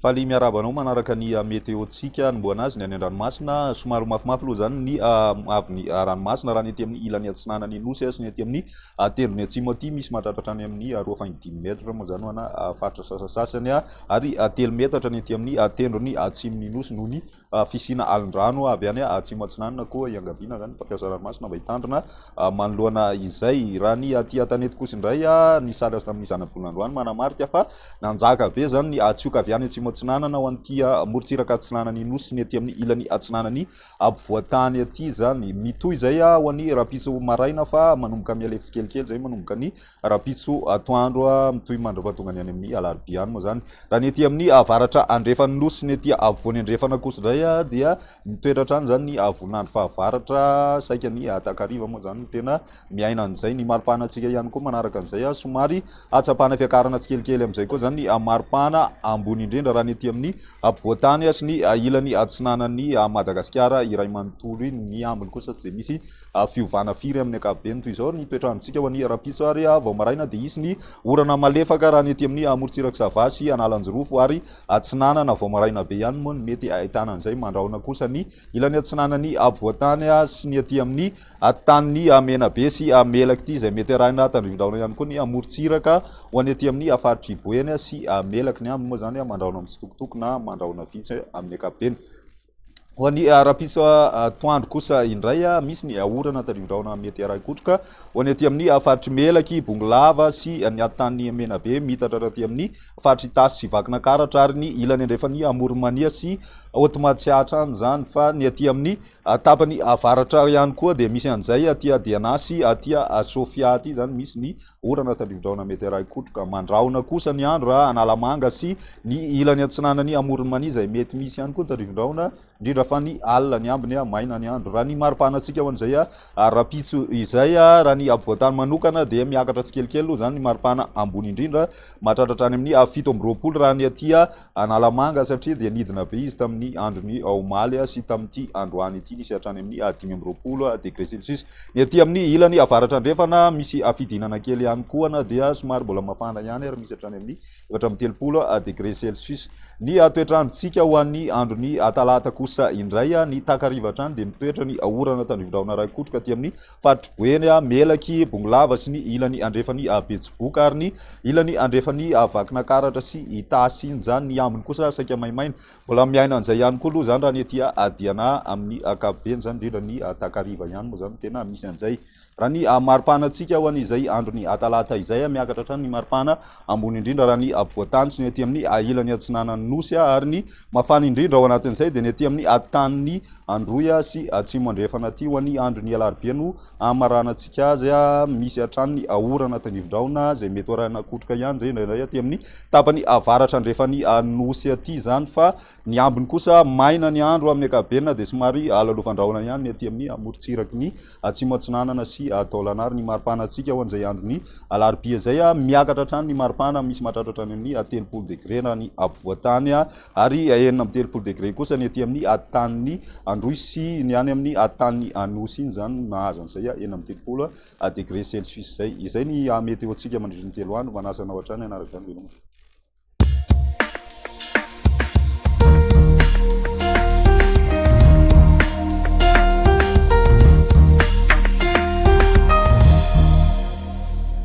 faly miarabanao manaraka ny météo-tsika nomboana azy ny any an-dranomasina somary mafimafy aloha zany ny avy ny ranomasina raha ny ety amin'ny ilany atsinanany nosy sy ny ety amin'ny tendrony atsimo aty misy mahatratra any amin'ny 2.5 metra moa zany hoana faritra sasasasany ary 3 metatra ny ety amin'ny tendrony atsimony nosy noho ny fisina alin-drano avy any atsimo atsinanana koa iangaviana zany fampiasa ranomasina mba hitandrina manoloana izay raha ny aty tanety kosa indray ny sary azy tamin'ny zanam-bolon'androany manamarika fa nanjaka be zany ny atsioka avy any atsimo atsinanana ho an'ity morontsiraka atsinanany nosy ny ety amin'ny ilany atsinanany ampovoantany aty zany mitoy zay ho an'ny rapitso maraina fa manomboka mialefa tsikelikely zay manomboka ny rapitso atoandro mitoy mandra-pahatonga ny any amin'ny alarobia any moa zany raha ny ety amin'ny avaratra andrefana nosy ny ety avovoany andrefana kosa zay dia mitoetra hatrany zany ny avoninandro fahavaratra saika ny takariva moa zany tena miaina an'izay ny maripana antsika ihany koa manaraka an'izay somary atsapana fiakarana tsikelikely am'izay koa zany ny maripana ambony indrindra raha ny ety amin'ny ampovoantany sy ny ilany atsinanany Madagasikara iray manontolo iny ny ambiny kosa tsy de misy fiovana firy amin'ny ankapobeny toy izao ny toetrandrontsika ho an'ny rapitso ary vao maraina dia isy ny orana malefaka raha ny ety amin'ny morontsiraka savasy analanjorofo ary atsinanana vao maraina be ihany moa ny mety ahitana an'izay mandrahona kosa ny ilany atsinanany ampovoantany sy ny ety amin'ny taniny menabe sy melaka ity izay mety arahina tandrivindraona ihany koa ny morontsiraka ho any ety amin'ny faritry Boeny sy melaka ny aminy moa zany mandrahona amin'ny sitokotoko na mandrahona vitsy amin'ny ankapobeny ho an'ny rapitso atoandro kosa indray misy ny orana tandrivindraona mety araikotroka ho any ety amin'ny faritry melaky bongolava sy ny atany menabe mitatra aty amin'ny faritry tasy sy vakinakaratra ary ny ilany andrefany Morimania sy Otmatsiatra any zany fa ny aty amin'ny tapany avaratra ihany koa dia misy an'izay aty Diana sy aty Sofia aty zany misy ny orana tandrivindraona mety araikotroka mandrahona kosa ny andro Analamanga sy ny ilany atsinanany Morimania izay mety misy ihany koa tandrivindraona indrindra fa ny alina ny ambiny maina ny andro raha ny maripana antsika ho an'izay rapitso izay raha ny ampovoantany manokana dia miakatra tsikelikely aloha zany ny maripana ambony indrindra mahatratratra any amin'ny 7 raha ny aty Analamanga satria dia nidina be izy tamin'ny androny omaly sy tamin'ity androany ity nisy hatrany amin'ny 5 degré celsius ny aty amin'ny ilany avaratra andrefana misy afidinana kely ihany koana dia somary mbola mafana ihany ary misy hatrany amin'ny 13 degré celsius ny toetrandrontsika ho an'ny androny talata kosa indray ny takariva hatrany dia mitoetra ny orana tandrivindraona araikotroka aty amin'ny faritry Boeny melaky bongolava sy ny ilany andrefany betsiboka ary ny ilany andrefany vakinakaratra sy itasy iny zany ny ambiny kosa saika maimaina mbola miaina an'izay ihany koa aloha zany raha ny ety Diana amin'ny ankapobeny zany indrindra ny takariva ihany moa zany tena misy an'izay raha ny maripana antsika ho an'izay androny talata izay miakatra hatrany ny maripana ambony indrindra raha ny ampovoantany sy ny ety amin'ny ilany atsinanany nosy ary ny mafana indrindra ao anatin'izay dia ny ety amin'ny taniny Androya sy atsimo andrefana aty ho an'ny androny alarobia no amarana antsika azy misy hatrany ny orana tandrivindraona izay mety arahina kotroka ihany zay indraindray aty amin'ny tapany avaratra andrefany nosy aty zany fa ny ambiny kosa maina ny andro amin'ny ankapobeny dia somary lalofan-drahona ihany ny aty amin'ny morontsiraky ny atsimo atsinanana sy taolanary ny maripana antsika ho an'izay androny alarobia zay miakatra hatrany ny maripana misy mahatratra hatrany amin'ny 30 degré na ny ampovoantany ary 9 degré kosa ny ety amin'ny taniny Androy sy ny any amin'ny taniny nosy iny zany mahazo an'izay 13 degré celsius izay ny météo-tsika mandritra ny 3 andro manasa anao hatrany anaraka izany velomana